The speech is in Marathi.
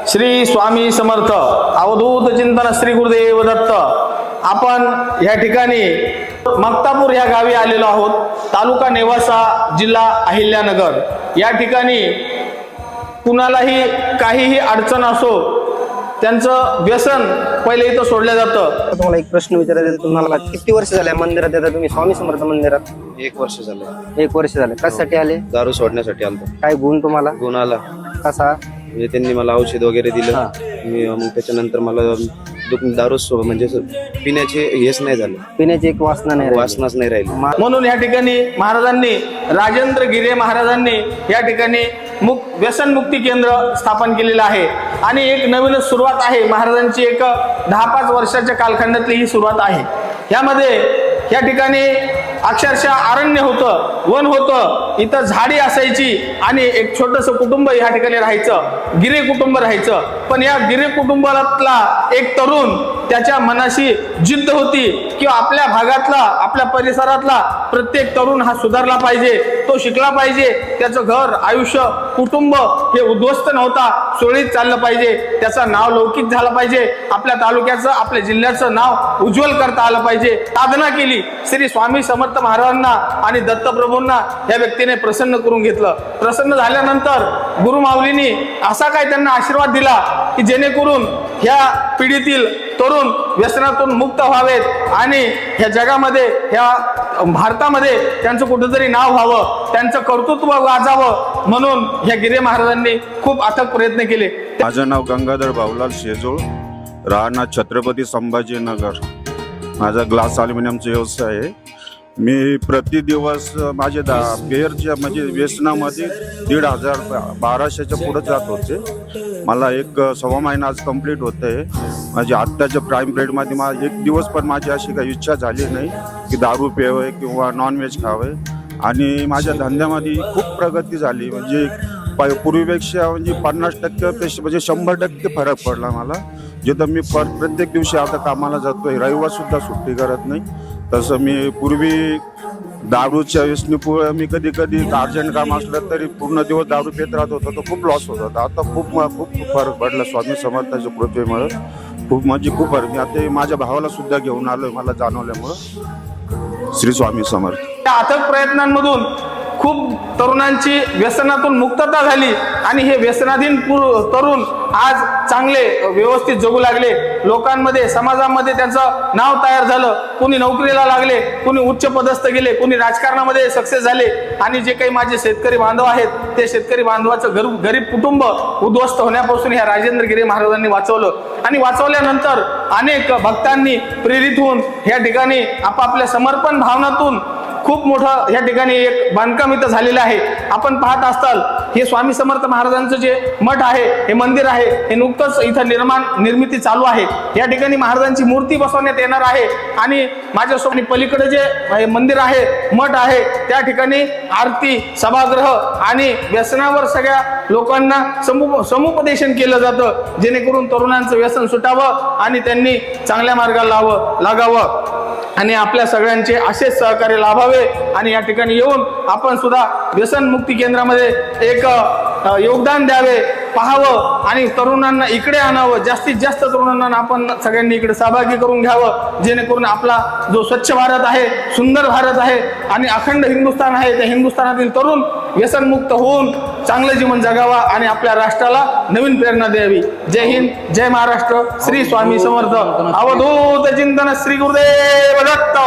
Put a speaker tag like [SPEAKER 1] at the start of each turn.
[SPEAKER 1] श्री स्वामी समर्थ अवधूत चिंतन श्री गुरुदेव दत्त। आपण या ठिकाणी मक्तापूर या गावी आलेलो आहोत। तालुका नेवासा, जिल्हा अहिल्यानगर। या ठिकाणी कुणालाही काहीही अडचण असो, त्यांचं व्यसन पहिले इथं सोडलं जातं।
[SPEAKER 2] तुम्हाला एक प्रश्न विचारायचा, तुम्हाला किती वर्ष झाले मंदिरात येतात तुम्ही? स्वामी समर्थ मंदिरात
[SPEAKER 3] 1 वर्ष झालं।
[SPEAKER 2] 1 वर्ष झालं। कशासाठी आले?
[SPEAKER 3] दारू सोडण्यासाठी आलतो।
[SPEAKER 2] काय गुण तुम्हाला?
[SPEAKER 3] गुण आला
[SPEAKER 2] कसा?
[SPEAKER 3] म्हणजे त्यांनी मला औषध वगैरे दिलं। मी मग त्याच्यानंतर मला दारू म्हणजे पिण्याचे हेच नाही झालं,
[SPEAKER 2] पिण्याची एक वासना नाही राहिली.
[SPEAKER 3] वासनाच नाही राहिली।
[SPEAKER 1] म्हणून या ठिकाणी महाराजांनी, राजेंद्र गिरे महाराजांनी या ठिकाणी व्यसन मुक्ती केंद्र स्थापन केलेलं आहे। आणि एक नवीन सुरुवात आहे महाराजांची। एक 10-5 वर्षाच्या कालखंडातली ही सुरुवात आहे। यामध्ये या ठिकाणी अक्षरशः अरण्य होतं, वन होतं, इथं झाडी असायची आणि एक छोटंसं कुटुंब या ठिकाणी राहायचं, गिरे कुटुंब राहायचं। पण या गिरे कुटुंबातला एक तरुण, त्याच्या मनाशी जिद्द होती की आपल्या भागातला, आपल्या परिसरातला प्रत्येक तरुण हा सुधारला पाहिजे, तो शिकला पाहिजे, त्याचं घर, आयुष्य, कुटुंब हे उद्ध्वस्त नव्हता, सुरळीत चाललं पाहिजे, त्याचं नाव लौकिक झालं पाहिजे, आपल्या तालुक्याचं, आपल्या जिल्ह्याचं नाव उज्ज्वल करता आलं पाहिजे। साधना केली। श्री स्वामी समर्थ महाराजांना आणि दत्तप्रभूंना या व्यक्तीने प्रसन्न करून घेतलं। प्रसन्न झाल्यानंतर गुरुमाऊलींनी असा काय त्यांना आशीर्वाद दिला की जेणेकरून ह्या पिढीतील तरुण व्यसनातून मुक्त व्हावेत आणि ह्या जगामध्ये, ह्या भारतामध्ये त्यांचं कुठेतरी नाव व्हावं, त्यांचं कर्तृत्व गाजावं, म्हणून ह्या गिरे महाराजांनी खूप अथक प्रयत्न केले।
[SPEAKER 4] माझं नाव गंगाधर भाऊलाल शेजोळ, राहणार छत्रपती संभाजीनगर। माझा ग्लास ॲल्युमिनियमचा व्यवसाय आहे। मी प्रतिदिवस माझे बेअरच्या म्हणजे व्यसनामध्ये 1,500-1,200च्या पुढे जात होते। मला 1.25 महिना आज कंप्लीट होत आहे। माझी आत्ताच्या प्राईम पिरियडमध्ये माझा एक दिवस पण माझी अशी काही इच्छा झाली नाही की दारू प्यावे किंवा नॉनव्हेज खावे। आणि माझ्या धंद्यामध्ये खूप प्रगती झाली, म्हणजे पूर्वीपेक्षा म्हणजे 50% म्हणजे 100% फरक पडला मला। जिथं मी प्रत्येक दिवशी आता कामाला जातोय, रविवार सुद्धा सुट्टी करत नाही। तसं मी पूर्वी दारूच्या व्यसनीमुळे मी कधी अर्जंट काम असलं तरी पूर्ण दिवस दारू पेत राहत होतो, तो खूप लॉस होत होता। आता खूप फरक पडला स्वामी समर्थाच्या कृपेमुळे, खूप फरक। मी आता माझ्या भावाला सुद्धा घेऊन आलोय, मला जाणवल्यामुळं। श्री स्वामी समर्थ।
[SPEAKER 1] त्या अथक प्रयत्नांमधून खूप तरुणांची व्यसनातून मुक्तता झाली आणि हे व्यसनाधीन तरुण आज चांगले व्यवस्थित जगू लागले। लोकांमध्ये, समाजामध्ये त्यांचं नाव तयार झालं। कुणी नोकरीला लागले, कुणी उच्च पदस्थ गेले, कुणी राजकारणामध्ये सक्सेस झाले। आणि जे काही माझे शेतकरी बांधव आहेत, ते शेतकरी बांधवाचं गरीब कुटुंब उद्ध्वस्त होण्यापासून ह्या राजेंद्र गिरे महाराजांनी वाचवलं। आणि वाचवल्यानंतर अनेक भक्तांनी प्रेरित होऊन या ठिकाणी आपापल्या समर्पण भावनातून खूप मोठं या ठिकाणी एक बांधकाम इथं झालेलं आहे। आपण पाहत असताल, हे स्वामी समर्थ महाराजांचं जे मठ आहे, हे मंदिर आहे, हे नुकतंच इथं निर्मिती चालू आहे। या ठिकाणी महाराजांची मूर्ती बसवण्यात येणार आहे। आणि माझ्यासोबत पलीकडे जे मंदिर आहे, मठ आहे, त्या ठिकाणी आरती, सभागृह आणि व्यसनावर सगळ्या लोकांना समुपदेशन केलं जातं, जेणेकरून तरुणांचं व्यसन सुटावं आणि त्यांनी चांगल्या मार्गाला लागावं आणि आपल्या सगळ्यांचे असेच सहकार्य लाभावे। आणि या ठिकाणी येऊन आपण सुद्धा व्यसन मुक्ती केंद्रामध्ये एक योगदान द्यावे, पाहावं आणि तरुणांना इकडे आणावं। जास्तीत जास्त तरुणांना आपण सगळ्यांनी इकडे सहभागी करून घ्यावं, जेणेकरून आपला जो स्वच्छ भारत आहे, सुंदर भारत आहे आणि अखंड हिंदुस्थान आहे, त्या हिंदुस्थानातील तरुण व्यसनमुक्त होऊन चांगलं जीवन जगावा आणि आपल्या राष्ट्राला नवीन प्रेरणा द्यावी। जय हिंद, जय महाराष्ट्र। श्री स्वामी समर्थ अवधूत चिंतन श्री गुरुदेव दत्त।